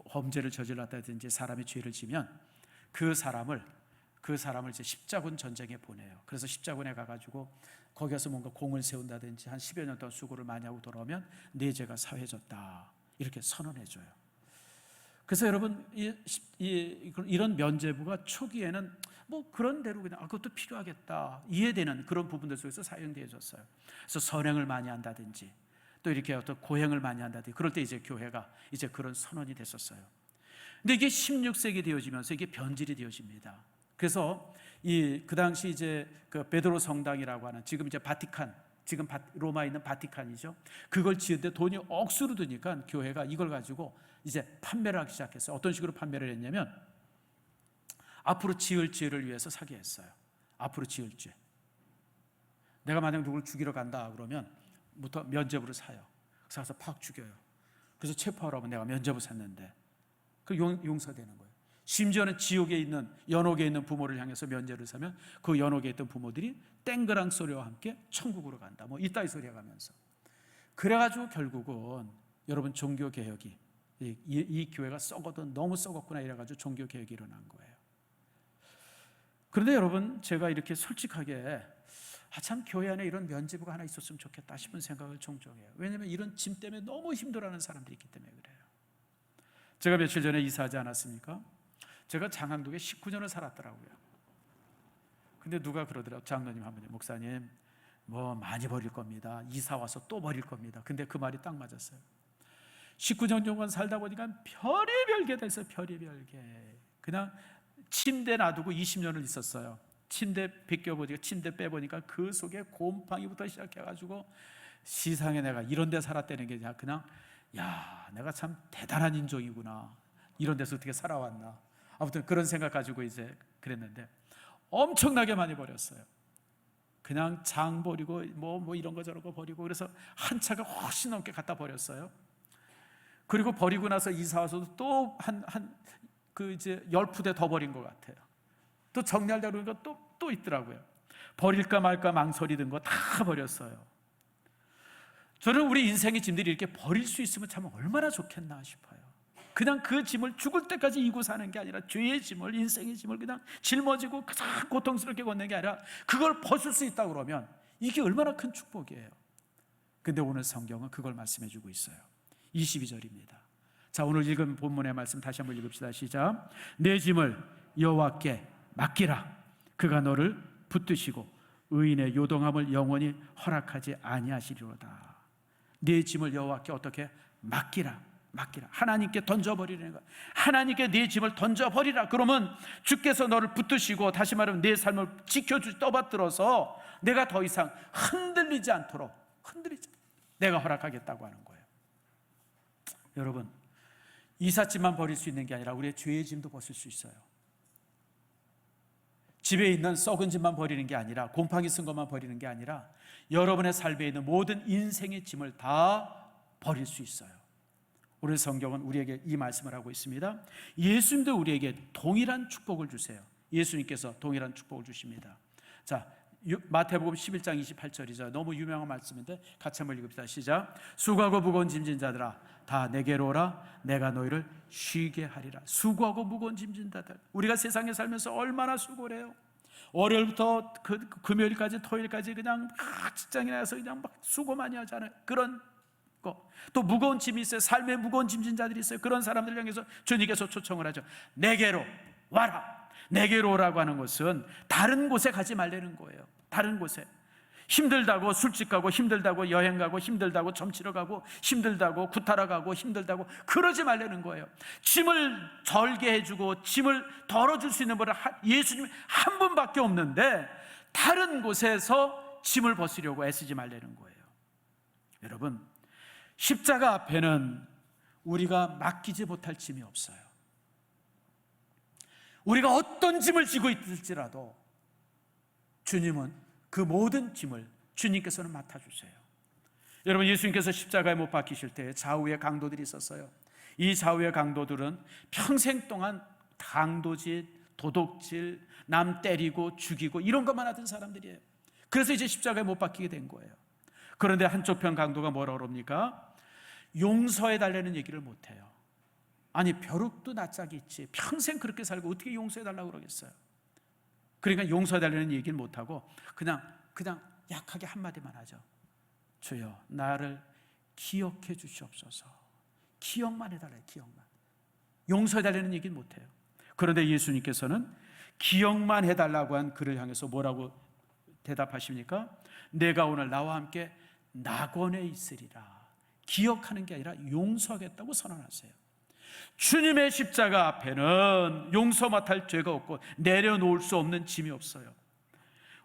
범죄를 저질렀다든지 사람이 죄를 지면 그 사람을 이제 십자군 전쟁에 보내요. 그래서 십자군에 가가지고 거기 가서 뭔가 공을 세운다든지 한 10여 년 동안 수고를 많이 하고 돌아오면 네 죄가 사해졌다 이렇게 선언해줘요. 그래서 여러분 이런 면죄부가 초기에는 뭐 그런 대로 그냥 그것도 필요하겠다 이해되는 그런 부분들 속에서 사용되어졌어요. 그래서 선행을 많이 한다든지 또 이렇게 어떤 고행을 많이 한다든지 그럴 때 이제 교회가 이제 그런 선언이 됐었어요. 근데 이게 16세기 되어지면서 이게 변질이 되어집니다. 그래서 그 당시 이제 그 베드로 성당이라고 하는 지금 이제 바티칸 지금 로마에 있는 바티칸이죠. 그걸 지은데 돈이 억수로 드니까 교회가 이걸 가지고 이제 판매를 하기 시작했어요. 어떤 식으로 판매를 했냐면 앞으로 지을 죄를 위해서 사게 했어요. 앞으로 지을 죄. 내가 만약 누굴 죽이러 간다 그러면 부터 면죄부를 사요. 그래서 가서 팍 죽여요. 그래서 체포하라고 내가 면죄부 샀는데 그 용서되는 거예요. 심지어는 지옥에 있는 연옥에 있는 부모를 향해서 면죄를 사면 그 연옥에 있던 부모들이 땡그랑 소리와 함께 천국으로 간다. 뭐 이따위 소리 해가면서 그래가지고 결국은 여러분 종교개혁이 이 교회가 썩어도 너무 썩었구나 이래가지고 종교개혁이 일어난 거예요. 그런데 여러분 제가 이렇게 솔직하게 참 교회 안에 이런 면죄부가 하나 있었으면 좋겠다 싶은 생각을 종종 해요. 왜냐하면 이런 짐 때문에 너무 힘들어하는 사람들이 있기 때문에 그래요. 제가 며칠 전에 이사하지 않았습니까? 제가 장항동에 19년을 살았더라고요. 근데 누가 그러더라고요. 장로님 한 분이, 목사님 뭐 많이 버릴 겁니다. 이사 와서 또 버릴 겁니다. 근데 그 말이 딱 맞았어요. 19년 동안 살다 보니까 별의별 게 됐어요. 별의별 게. 그냥 침대 놔두고 20년을 있었어요. 침대 벗겨보니까, 침대 빼보니까 그 속에 곰팡이부터 시작해가지고 세상에 내가 이런 데 살았다는 게 그냥 야, 내가 참 대단한 인종이구나, 이런 데서 어떻게 살아왔나, 아무튼 그런 생각 가지고 이제 그랬는데 엄청나게 많이 버렸어요. 그냥 장 버리고 뭐 이런 거 저런 거 버리고, 그래서 한 차가 훨씬 넘게 갖다 버렸어요. 그리고 버리고 나서 이사 와서도 또 그 이제 10푸대 더 버린 것 같아요. 또 정리하려고 그러니까 또 있더라고요. 버릴까 말까 망설이던 거 다 버렸어요. 저는 우리 인생의 짐들이 이렇게 버릴 수 있으면 참 얼마나 좋겠나 싶어요. 그냥 그 짐을 죽을 때까지 이고 사는 게 아니라, 죄의 짐을, 인생의 짐을 그냥 짊어지고 가장 고통스럽게 걷는 게 아니라 그걸 벗을 수 있다 그러면 이게 얼마나 큰 축복이에요. 근데 오늘 성경은 그걸 말씀해 주고 있어요. 22절입니다. 자, 오늘 읽은 본문의 말씀 다시 한번 읽읍시다. 시작. 내 짐을 여호와께 맡기라. 그가 너를 붙드시고 의인의 요동함을 영원히 허락하지 아니하시리로다. 내 짐을 여호와께 어떻게 맡기라. 하나님께 던져버리는 거야. 하나님께 네 짐을 던져버리라. 그러면 주께서 너를 붙드시고, 다시 말하면 내 삶을 떠받들어서 내가 더 이상 흔들리지 않도록 내가 허락하겠다고 하는 거예요. 여러분, 이삿짐만 버릴 수 있는 게 아니라 우리의 죄의 짐도 벗을 수 있어요. 집에 있는 썩은 짐만 버리는 게 아니라, 곰팡이 쓴 것만 버리는 게 아니라 여러분의 삶에 있는 모든 인생의 짐을 다 버릴 수 있어요. 오늘 성경은 우리에게 이 말씀을 하고 있습니다. 예수님도 우리에게 동일한 축복을 주세요. 예수님께서 동일한 축복을 주십니다. 자, 마태복음 11장 28절이죠. 너무 유명한 말씀인데 같이 한번 읽읍시다. 시작. 수고하고 무거운 짐진 자들아 다 내게로 오라. 내가 너희를 쉬게 하리라. 수고하고 무거운 짐진 자들, 우리가 세상에 살면서 얼마나 수고를 해요. 월요일부터 금요일까지, 토요일까지 그냥 직장에 나가서 그냥 막 수고 많이 하잖아요. 그런 거. 또 무거운 짐이 있어요. 삶에 무거운 짐진 자들이 있어요. 그런 사람들 향해서 주님께서 초청을 하죠. 내게로 와라. 내게로 오라고 하는 것은 다른 곳에 가지 말라는 거예요. 다른 곳에. 힘들다고 술집 가고, 힘들다고 여행 가고, 힘들다고 점치러 가고, 힘들다고 구타러 가고, 힘들다고 그러지 말라는 거예요. 짐을 절게 해주고 짐을 덜어줄 수 있는 분은 예수님 한 분밖에 없는데, 다른 곳에서 짐을 벗으려고 애쓰지 말라는 거예요. 여러분, 십자가 앞에는 우리가 맡기지 못할 짐이 없어요. 우리가 어떤 짐을 지고 있을지라도 주님은 그 모든 짐을 주님께서는 맡아주세요. 여러분, 예수님께서 십자가에 못 박히실 때 좌우에 강도들이 있었어요. 이 좌우의 강도들은 평생 동안 강도질, 도둑질, 남 때리고 죽이고 이런 것만 하던 사람들이에요. 그래서 이제 십자가에 못 박히게 된 거예요. 그런데 한쪽 편 강도가 뭐라 그럽니까? 용서해 달라는 얘기를 못해요. 아니, 벼룩도 낯짝이 있지, 평생 그렇게 살고 어떻게 용서해 달라고 그러겠어요? 그러니까 용서해 달라는 얘기를 못하고 그냥 약하게 한마디만 하죠. 주여, 나를 기억해 주시옵소서. 기억만 해달라요. 기억만. 용서해 달라는 얘기를 못해요. 그런데 예수님께서는 기억만 해달라고 한 그를 향해서 뭐라고 대답하십니까? 내가 오늘 나와 함께 낙원에 있으리라. 기억하는 게 아니라 용서하겠다고 선언하세요. 주님의 십자가 앞에는 용서 못할 죄가 없고 내려놓을 수 없는 짐이 없어요.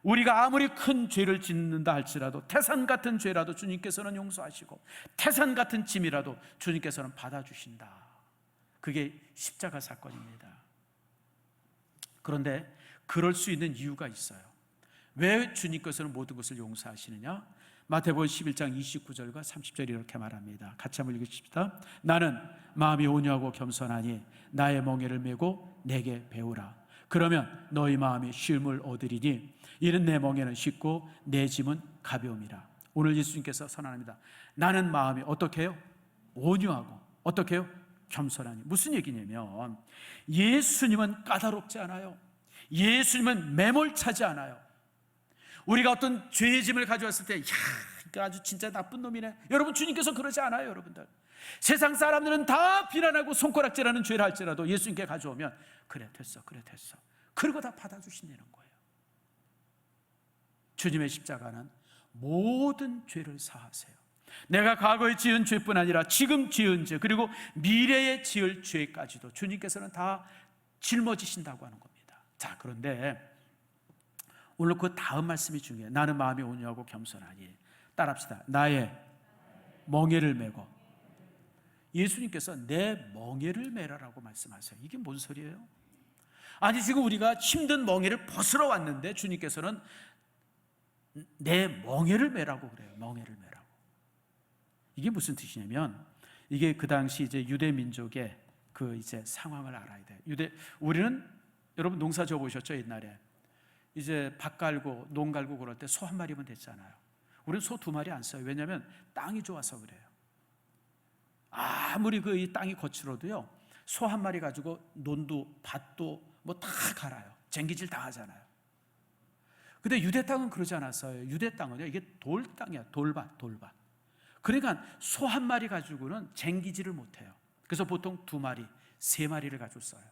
우리가 아무리 큰 죄를 짓는다 할지라도, 태산 같은 죄라도 주님께서는 용서하시고, 태산 같은 짐이라도 주님께서는 받아주신다. 그게 십자가 사건입니다. 그런데 그럴 수 있는 이유가 있어요. 왜 주님께서는 모든 것을 용서하시느냐? 마태복음 11장 29절과 30절 이렇게 말합니다. 같이 한번 읽읍시다. 나는 마음이 온유하고 겸손하니 나의 멍에를 메고 내게 배우라. 그러면 너희 마음이 쉼을 얻으리니 이는 내 멍에는 쉽고 내 짐은 가벼움이라. 오늘 예수님께서 선언합니다. 나는 마음이 어떻게 해요? 온유하고 어떻게 해요? 겸손하니. 무슨 얘기냐면 예수님은 까다롭지 않아요. 예수님은 매몰차지 않아요. 우리가 어떤 죄의 짐을 가져왔을 때, 야, 이거 아주 진짜 나쁜 놈이네. 여러분, 주님께서 그러지 않아요. 여러분들, 세상 사람들은 다 비난하고 손가락질하는 죄를 할지라도 예수님께 가져오면 그래 됐어, 그래 됐어, 그러고 다 받아주신다는 거예요. 주님의 십자가는 모든 죄를 사하세요. 내가 과거에 지은 죄뿐 아니라 지금 지은 죄, 그리고 미래에 지을 죄까지도 주님께서는 다 짊어지신다고 하는 겁니다. 자, 그런데 오늘 그 다음 말씀이 중요해요. 나는 마음이 온유하고 겸손하니, 따라합시다. 나의 멍에를 메고. 예수님께서 내 멍에를 메라라고 말씀하세요. 이게 뭔 소리예요? 아니, 지금 우리가 힘든 멍에를 벗으러 왔는데 주님께서는 내 멍에를 메라고 그래요. 멍에를 메라고. 이게 무슨 뜻이냐면, 이게 그 당시 이제 유대 민족의 그 이제 상황을 알아야 돼요. 우리는 여러분 농사 져 보셨죠? 옛날에 이제 밭 갈고 농 갈고 그럴 때 소 한 마리면 됐잖아요. 우리는 소 두 마리 안 써요. 왜냐하면 땅이 좋아서 그래요. 아무리 그 이 땅이 거칠어도요, 소 한 마리 가지고 논도 밭도 뭐 다 갈아요. 쟁기질 다 하잖아요. 근데 유대 땅은 그러지 않았어요. 유대 땅은요, 이게 돌 땅이야. 돌밭. 그러니까 소 한 마리 가지고는 쟁기질을 못해요. 그래서 보통 두 마리, 세 마리를 가지고 써요.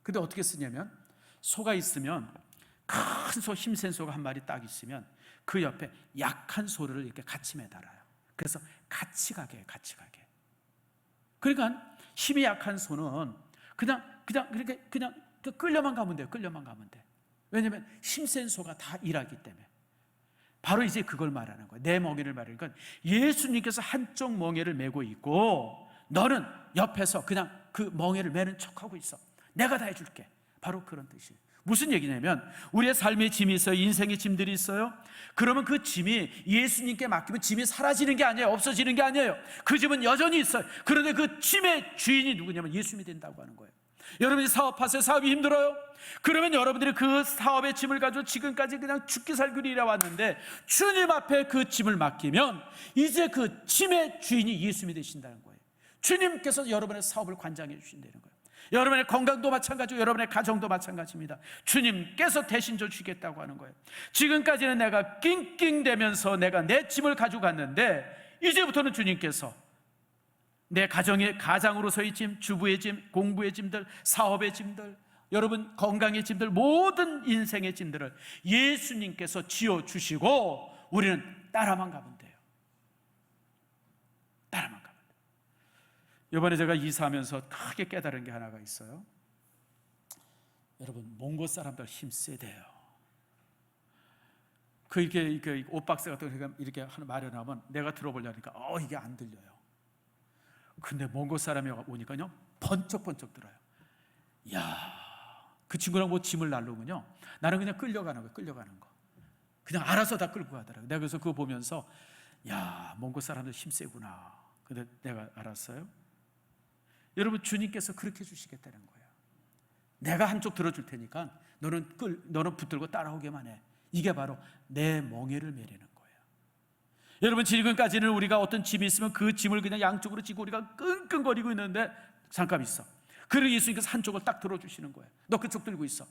근데 어떻게 쓰냐면, 소가 있으면, 큰 소, 힘센 소가 한 마리 딱 있으면 그 옆에 약한 소를 이렇게 같이 매달아요. 그래서 같이 가게 해요. 같이 가게. 그러니까 힘이 약한 소는 그냥 끌려만 가면 돼요. 끌려만 가면 돼. 왜냐하면 힘센 소가 다 일하기 때문에. 바로 이제 그걸 말하는 거예요. 내 멍에를 말하니까, 예수님께서 한쪽 멍에를 메고 있고 너는 옆에서 그냥 그 멍에를 메는 척하고 있어. 내가 다 해줄게. 바로 그런 뜻이에요. 무슨 얘기냐면, 우리의 삶의 짐이 있어요. 인생의 짐들이 있어요. 그러면 그 짐이 예수님께 맡기면 짐이 사라지는 게 아니에요. 없어지는 게 아니에요. 그 짐은 여전히 있어요. 그런데 그 짐의 주인이 누구냐면 예수님이 된다고 하는 거예요. 여러분이 사업하세요. 사업이 힘들어요? 그러면 여러분들이 그 사업의 짐을 가지고 지금까지 그냥 죽기 살기로 일해왔는데, 주님 앞에 그 짐을 맡기면 이제 그 짐의 주인이 예수님이 되신다는 거예요. 주님께서 여러분의 사업을 관장해 주신다는 거예요. 여러분의 건강도 마찬가지고 여러분의 가정도 마찬가지입니다. 주님께서 대신 져 주시겠다고 하는 거예요. 지금까지는 내가 낑낑대면서 내가 내 짐을 가지고 갔는데, 이제부터는 주님께서 내 가장으로서의 짐, 주부의 짐, 공부의 짐들, 사업의 짐들, 여러분 건강의 짐들, 모든 인생의 짐들을 예수님께서 지어주시고 우리는 따라만 가면 돼요. 따라만 가면 돼요. 이번에 제가 이사하면서 크게 깨달은 게 하나가 있어요. 여러분, 몽고 사람들 힘 세대요. 이게 옷박스 같은 거 이렇게 하나 마련하면 내가 들어보려니까 이게 안 들려요. 근데 몽고 사람이 오니까요, 번쩍번쩍 들어요. 야, 그 친구랑 뭐 짐을 나르면요, 나는 그냥 끌려가는 거예요. 끌려가는 거. 그냥 알아서 다 끌고 가더라고요. 내가 그래서 그거 보면서, 야, 몽고 사람들 힘 세구나. 근데 내가 알았어요. 여러분, 주님께서 그렇게 해주시겠다는 거예요. 내가 한쪽 들어줄 테니까 너는 붙들고 따라오기만 해. 이게 바로 내 멍에를 메리는 거예요. 여러분, 지금까지는 우리가 어떤 짐이 있으면 그 짐을 그냥 양쪽으로 지고 우리가 끙끙거리고 있는데, 잠깐 있어. 그리고 예수님께서 한쪽을 딱 들어주시는 거예요. 너 그쪽 들고 있어.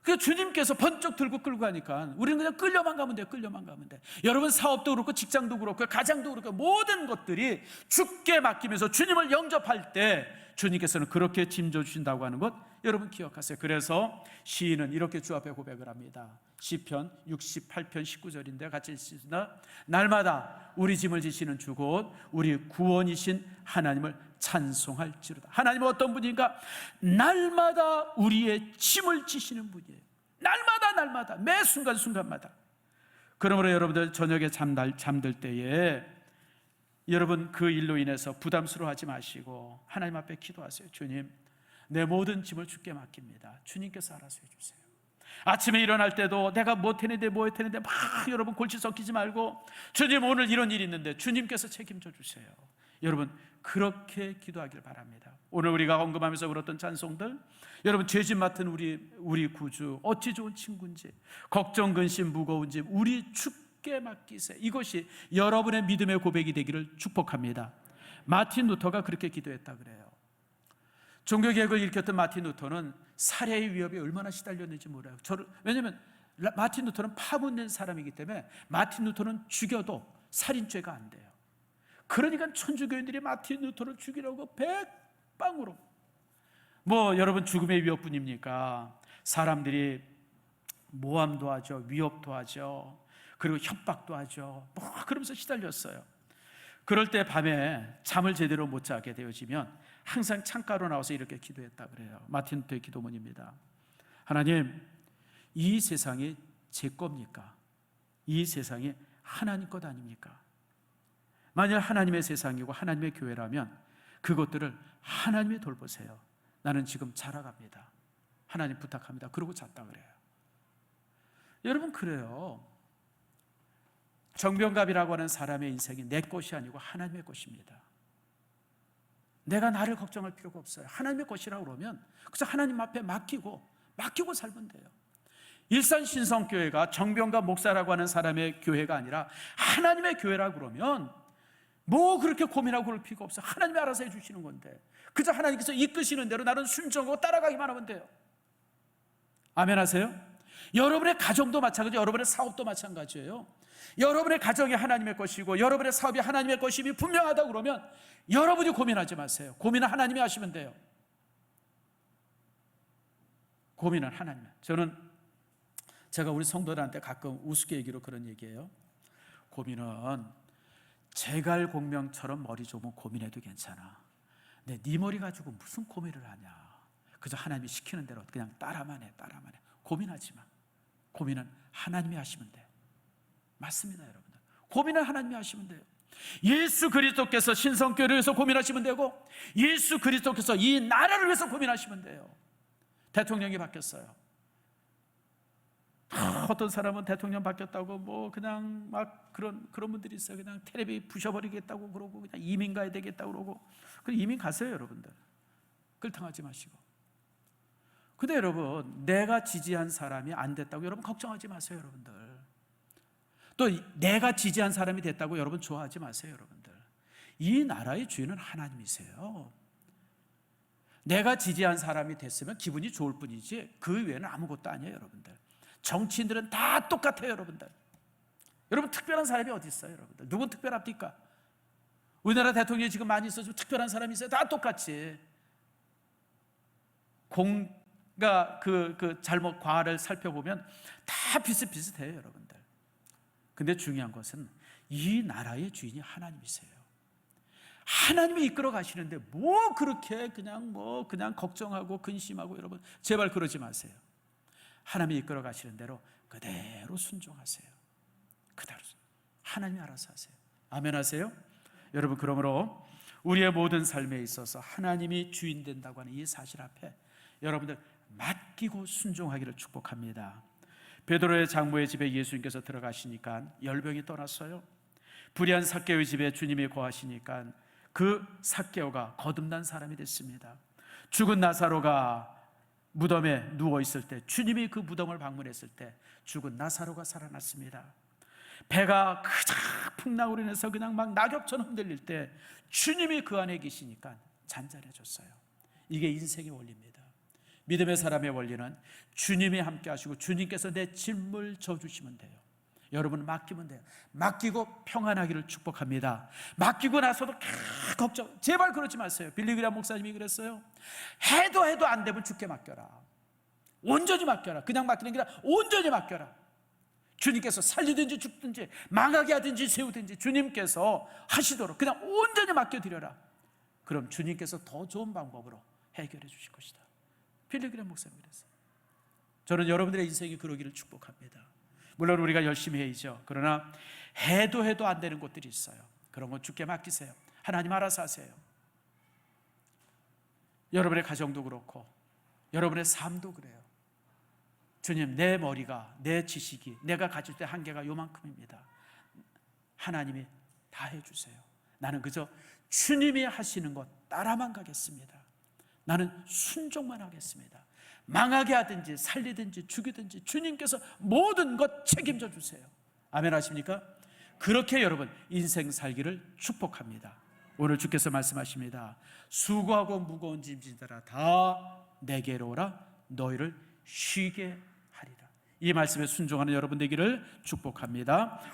그래서 주님께서 번쩍 들고 끌고 가니까 우리는 그냥 끌려만 가면 돼요. 끌려만 가면 돼. 여러분, 사업도 그렇고 직장도 그렇고 가장도 그렇고 모든 것들이 주께 맡기면서 주님을 영접할 때 주님께서는 그렇게 짐져 주신다고 하는 것 여러분 기억하세요. 그래서 시인은 이렇게 주 앞에 고백을 합니다. 시편 68편 19절인데 같이 읽습니다. 날마다 우리 짐을 지시는 주 곧 우리 구원이신 하나님을 찬송할지로다. 하나님은 어떤 분인가? 날마다 우리의 짐을 지시는 분이에요. 날마다 매 순간순간마다. 그러므로 여러분들 저녁에 잠들 때에 여러분 그 일로 인해서 부담스러워하지 마시고 하나님 앞에 기도하세요. 주님, 내 모든 짐을 주께 맡깁니다. 주님께서 알아서 해주세요. 아침에 일어날 때도 내가 뭐 했는데 막 여러분 골치 썩히지 말고, 주님 오늘 이런 일이 있는데 주님께서 책임져 주세요. 여러분 그렇게 기도하길 바랍니다. 오늘 우리가 언급하면서 울었던 찬송들, 여러분 죄짐 맡은 우리 구주, 어찌 좋은 친구인지, 걱정 근심 무거운 짐 우리 주께 맡기세. 이것이 여러분의 믿음의 고백이 되기를 축복합니다. 마틴 루터가 그렇게 기도했다 그래요. 종교개혁을 일으켰던 마틴 루터는 살해의 위협에 얼마나 시달렸는지 몰라요. 왜냐하면 마틴 루터는 파문낸 사람이기 때문에 마틴 루터는 죽여도 살인죄가 안 돼요. 그러니까 천주교인들이 마틴 루터를 죽이려고 백방으로, 여러분 죽음의 위협뿐입니까? 사람들이 모함도 하죠, 위협도 하죠, 그리고 협박도 하죠. 그러면서 시달렸어요. 그럴 때 밤에 잠을 제대로 못 자게 되어지면 항상 창가로 나와서 이렇게 기도했다 그래요. 마틴 루터의 기도문입니다. 하나님, 이 세상이 제 겁니까? 이 세상이 하나님 것 아닙니까? 만약 하나님의 세상이고 하나님의 교회라면 그것들을 하나님이 돌보세요. 나는 지금 자라갑니다. 하나님 부탁합니다. 그러고 잤다 그래요. 여러분, 그래요. 정병갑이라고 하는 사람의 인생이 내 것이 아니고 하나님의 것입니다. 내가 나를 걱정할 필요가 없어요. 하나님의 것이라고 그러면 그래서 하나님 앞에 맡기고 살면 돼요. 일산 신성교회가 정병갑 목사라고 하는 사람의 교회가 아니라 하나님의 교회라고 그러면 그렇게 고민하고 그럴 필요가 없어요. 하나님이 알아서 해주시는 건데 그저 하나님께서 이끄시는 대로 나는 순종하고 따라가기만 하면 돼요. 아멘 하세요? 여러분의 가정도 마찬가지예요. 여러분의 사업도 마찬가지예요. 여러분의 가정이 하나님의 것이고 여러분의 사업이 하나님의 것임이 분명하다 그러면 여러분이 고민하지 마세요. 고민은 하나님이 하시면 돼요. 고민은 하나님. 제가 우리 성도들한테 가끔 우습게 얘기로 그런 얘기해요. 고민은 제갈공명처럼 머리 좁으면 고민해도 괜찮아. 근데 네 머리 가지고 무슨 고민을 하냐. 그저 하나님이 시키는 대로 그냥 따라만 해. 고민하지 마. 고민은 하나님이 하시면 돼. 맞습니다, 여러분들. 고민은 하나님이 하시면 돼요. 예수 그리스도께서 신성교회를 위해서 고민하시면 되고 예수 그리스도께서 이 나라를 위해서 고민하시면 돼요. 대통령이 바뀌었어요. 어떤 사람은 대통령 바뀌었다고 그냥 막 그런 분들이 있어요. 그냥 텔레비 부셔버리겠다고 그러고 그냥 이민 가야 되겠다고 그러고. 그럼 이민 가세요, 여러분들. 끌당하지 마시고. 근데 여러분, 내가 지지한 사람이 안 됐다고 여러분 걱정하지 마세요, 여러분들. 또 내가 지지한 사람이 됐다고 여러분 좋아하지 마세요, 여러분들. 이 나라의 주인은 하나님이세요. 내가 지지한 사람이 됐으면 기분이 좋을 뿐이지 그 외에는 아무것도 아니에요, 여러분들. 정치인들은 다 똑같아요, 여러분들. 여러분, 특별한 사람이 어디 있어요, 여러분들? 누군 특별합니까? 우리나라 대통령이 지금 많이 있어서 특별한 사람이 있어요? 다 똑같지. 그 잘못 과를 살펴보면 다 비슷비슷해요, 여러분들. 근데 중요한 것은 이 나라의 주인이 하나님이세요. 하나님이 이끌어 가시는데 그렇게 그냥 걱정하고 근심하고. 여러분, 제발 그러지 마세요. 하나님이 이끌어 가시는 대로 그대로 순종하세요. 그대로 하나님이 알아서 하세요. 아멘 하세요? 여러분, 그러므로 우리의 모든 삶에 있어서 하나님이 주인 된다고 하는 이 사실 앞에 여러분들 맡기고 순종하기를 축복합니다. 베드로의 장모의 집에 예수님께서 들어가시니까 열병이 떠났어요. 불의한 삭개오의 집에 주님이 거하시니까 그 삭개오가 거듭난 사람이 됐습니다. 죽은 나사로가 무덤에 누워있을 때, 주님이 그 무덤을 방문했을 때 죽은 나사로가 살아났습니다. 배가 그저 풍랑으로 인해서 그냥 막 낙엽처럼 흔들릴 때 주님이 그 안에 계시니까 잔잔해졌어요. 이게 인생의 원리입니다. 믿음의 사람의 원리는 주님이 함께 하시고 주님께서 내 짐을 져주시면 돼요. 여러분, 맡기면 돼요. 맡기고 평안하기를 축복합니다. 맡기고 나서도 걱정, 제발 그러지 마세요. 빌리 그레이엄 목사님이 그랬어요. 해도 안 되면 주께 맡겨라. 온전히 맡겨라. 그냥 맡기는 게 아니라 온전히 맡겨라. 주님께서 살리든지 죽든지 망하게 하든지 세우든지 주님께서 하시도록 그냥 온전히 맡겨드려라. 그럼 주님께서 더 좋은 방법으로 해결해 주실 것이다. 빌리 그레이엄 목사님이 그랬어요. 저는 여러분들의 인생이 그러기를 축복합니다. 물론 우리가 열심히 해야죠. 그러나 해도 안 되는 것들이 있어요. 그런 건 주께 맡기세요. 하나님 알아서 하세요. 여러분의 가정도 그렇고 여러분의 삶도 그래요. 주님, 내 머리가, 내 지식이, 내가 가질 때 한계가 요만큼입니다. 하나님이 다 해주세요. 나는 그저 주님이 하시는 것 따라만 가겠습니다. 나는 순종만 하겠습니다. 망하게 하든지 살리든지 죽이든지 주님께서 모든 것 책임져 주세요. 아멘 하십니까? 그렇게 여러분 인생 살기를 축복합니다. 오늘 주께서 말씀하십니다. 수고하고 무거운 짐진들아 다 내게로 오라, 너희를 쉬게 하리라. 이 말씀에 순종하는 여러분 되기를 축복합니다.